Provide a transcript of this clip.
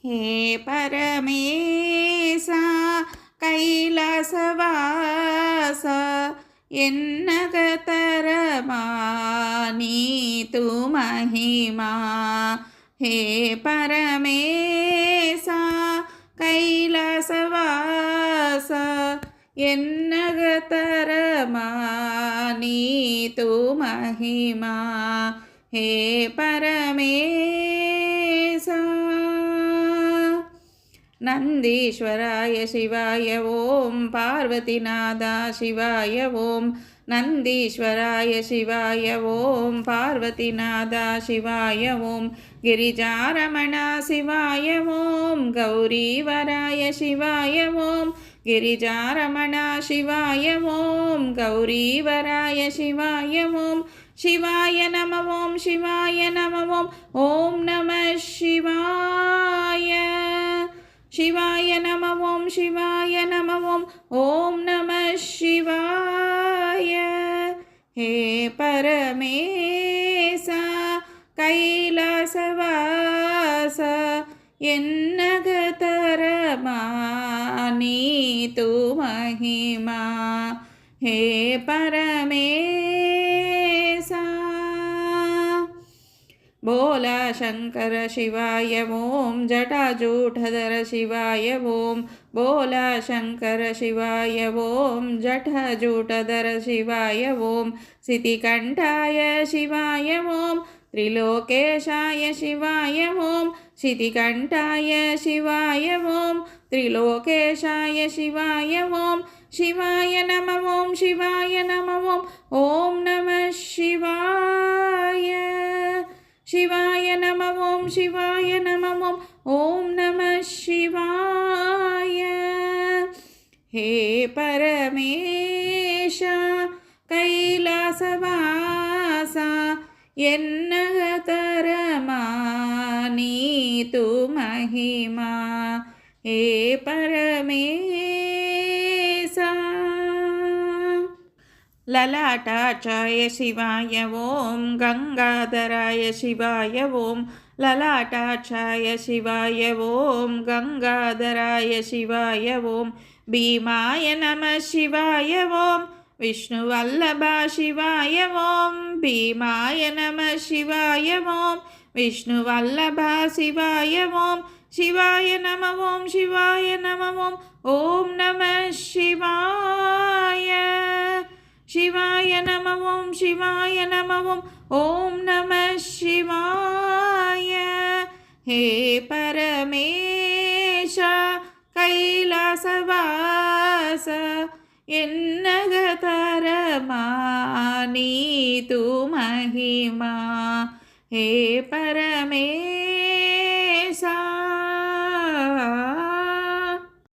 हे परमेशा कैलासवास एन्नगतरमा नीतु महिमा हे परमेशा कैलासवास एन्नगतरमा नीतु महिमा हे परमेशा नन्दीश्वराय शिवाय ओं पार्वतीनादा शिवाय ओं नन्दीश्वराय शिवाय ओं पार्वतीनादा शिवाय ओं गिरिजारमणा शिवाय ओं गौरीवराय शिवाय ओं गिरिजारमणा शिवाय ओं गौरीवराय शिवाय ओं शिवाय नमः ओं शिवाय नमः ओं नमः शिवाय शिवाय नमः ओं शिवाय नमः ओं नमः शिवाय हे परमेशा कैलासवास एन्नगतरमा नीतु महिमा हे परमेशा बोला शंकर शिवाय ओं जटाजूटधर शिवाय ओं बोला शंकर शिवाय ओं जटाजूटधर शिवाय ओं सितिकंठाय शिवाय ओं त्रिलोकेशाय शिवाय ओं सितिकंठाय शिवाय ओं त्रिलोकेशाय शिवाय ओं शिवाय नमः ओं शिवाय नमः ओं नमः शिवाय शिवाय नमः ओं शिवाय नमः ओं नमः शिवाय हे परमेशा कैलासवास एन्नगतरमा नीतु महिमा हे परमेशा ललाटाक्षाय शिवाय ओं गंगाधराय शिवाय ओं ललाटाक्षाय शिवाय ओं गंगाधराय शिवाय ओं भीमाय नमः शिवाय ओं विष्णुवल्लभा शिवाय ओं भीमाय नमः शिवाय ओं विष्णुवल्लभा शिवाय ओं शिवाय नमः ओं शिवाय नमः ओं नमः शिवाय शिवाय नमः ओं शिवाय नमः ओं नमः शिवाय हे परमेशा कैलासवास एन्नगतरमा नीतु महिमा हे परमेशा